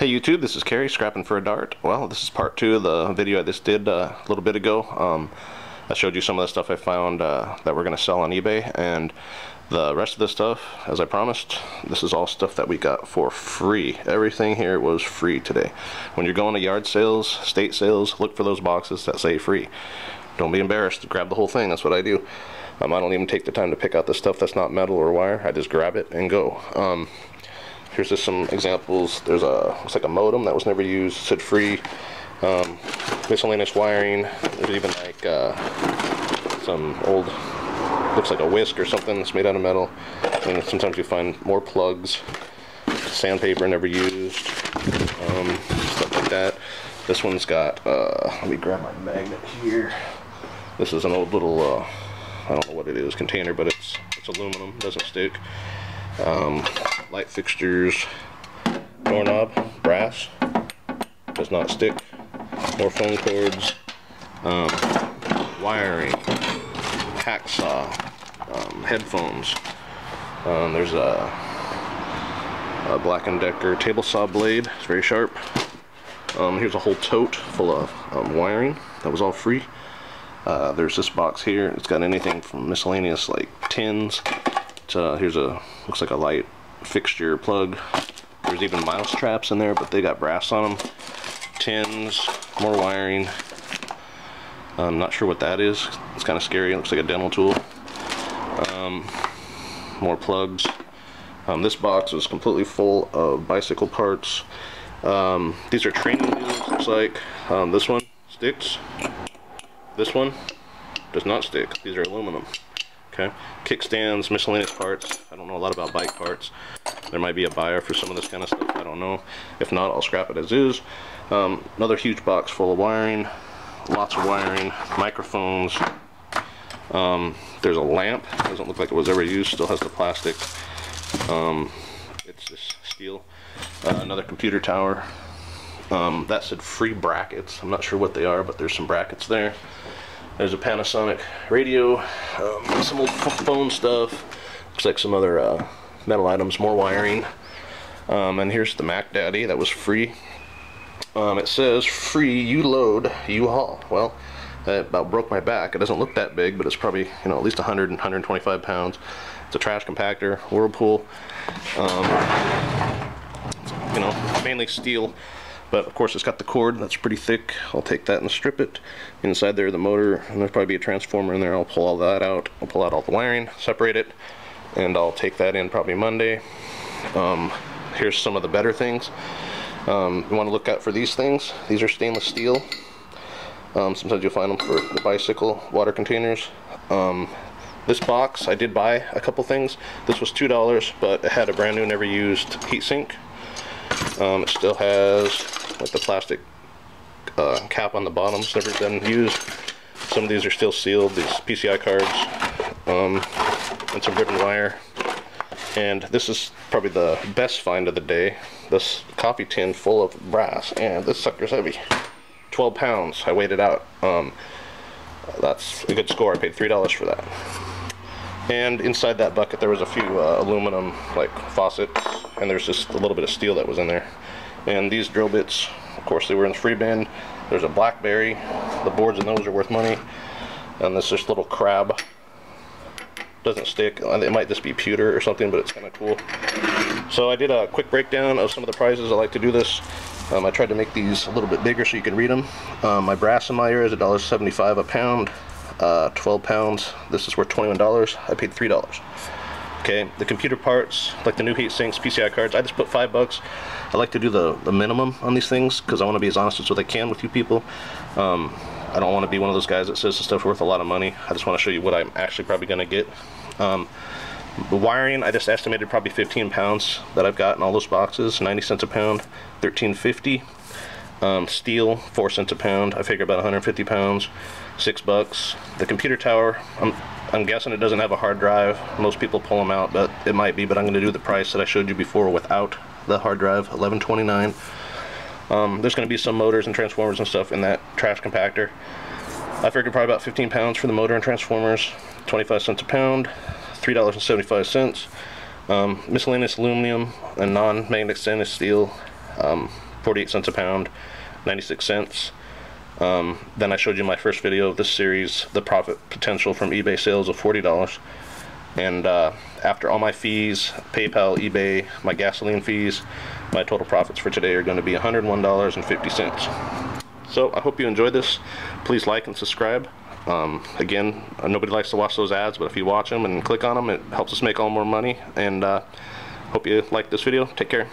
Hey YouTube, this is Kerry, scrapping for a dart. Well, this is part 2 of the video I just did a little bit ago. I showed you some of the stuff I found that we're going to sell on eBay, and the rest of the stuff, as I promised, this is all stuff that we got for free. Everything here was free today. When you're going to yard sales, state sales, look for those boxes that say free. Don't be embarrassed, grab the whole thing. That's what I do. I don't even take the time to pick out the stuff that's not metal or wire. I just grab it and go. Here's just some examples. There's looks like a modem that was never used, it said free. Miscellaneous wiring. There's even like some old, looks like a whisk or something that's made out of metal. And sometimes you find more plugs. Sandpaper never used. Stuff like that. This one's got, let me grab my magnet here. This is an old little, I don't know what it is, container, but it's aluminum, doesn't stick. Light fixtures, doorknob, brass, does not stick. More phone cords, wiring, hacksaw, headphones. There's a Black & Decker table saw blade. It's very sharp. Here's a whole tote full of wiring that was all free. There's this box here. It's got anything from miscellaneous like tins to, here's a, looks like a light fixture plug. There's even mouse traps in there, but they got brass on them. Tins, more wiring. I'm not sure what that is. It's kind of scary. It looks like a dental tool. More plugs. This box is completely full of bicycle parts. These are training wheels, looks like. This one sticks. This one does not stick. These are aluminum. Okay. Kickstands, miscellaneous parts. I don't know a lot about bike parts. There might be a buyer for some of this kind of stuff. I don't know. If not, I'll scrap it as is. Another huge box full of wiring. Lots of wiring. Microphones. There's a lamp. Doesn't look like it was ever used. Still has the plastic. It's just steel. Another computer tower. That said free brackets. I'm not sure what they are, but there's some brackets there. There's a Panasonic radio, some old phone stuff. Looks like some other metal items, more wiring. And here's the Mac Daddy that was free. It says free, you load, you haul. Well, that about broke my back. It doesn't look that big, but it's probably, you know, at least 100 and 125 pounds. It's a trash compactor, Whirlpool. You know, mainly steel. But of course it's got the cord that's pretty thick. I'll take that and strip it. Inside there the motor, and there's probably be a transformer in there. I'll pull all that out. I'll pull out all the wiring, separate it, and I'll take that in probably Monday. Here's some of the better things. You want to look out for these things. These are stainless steel. Sometimes you'll find them for the bicycle water containers. This box, I did buy a couple things. This was $2, but it had a brand new, never used heatsink. It still has like the plastic cap on the bottom, it's never been used. Some of these are still sealed, these PCI cards, and some ribbon wire. And this is probably the best find of the day. This coffee tin full of brass, and this sucker's heavy. 12 pounds, I weighed it out. That's a good score. I paid $3 for that. And inside that bucket there was a few aluminum like faucets, and there's just a little bit of steel that was in there. And these drill bits, of course, they were in the free bin. There's a BlackBerry. The boards in those are worth money. And this little crab. Doesn't stick. It might just be pewter or something, but it's kind of cool. So I did a quick breakdown of some of the prices. I like to do this. I tried to make these a little bit bigger so you can read them. My brass in my ear is $1.75 a pound. 12 pounds. This is worth $21. I paid $3. Okay, the computer parts, like the new heat sinks, PCI cards, I just put $5. I like to do the minimum on these things because I want to be as honest as I can with you people. I don't want to be one of those guys that says the stuff's worth a lot of money. I just want to show you what I'm actually probably going to get. The wiring, I just estimated probably 15 pounds that I've got in all those boxes. 90 cents a pound, $13.50. Steel, 4 cents a pound. I figure about 150 pounds, $6. The computer tower, I'm guessing it doesn't have a hard drive. Most people pull them out, but it might be. But I'm going to do the price that I showed you before without the hard drive, $11.29. There's going to be some motors and transformers and stuff in that trash compactor. I figured probably about 15 pounds for the motor and transformers, 25 cents a pound, $3.75. Miscellaneous aluminum and non-magnetic stainless steel, 48 cents a pound, 96 cents. Then I showed you my first video of this series, the profit potential from eBay sales of $40. And after all my fees, PayPal, eBay, my gasoline fees, my total profits for today are going to be $101.50. So I hope you enjoyed this. Please like and subscribe. Again, nobody likes to watch those ads, but if you watch them and click on them, it helps us make all more money. And hope you like this video. Take care.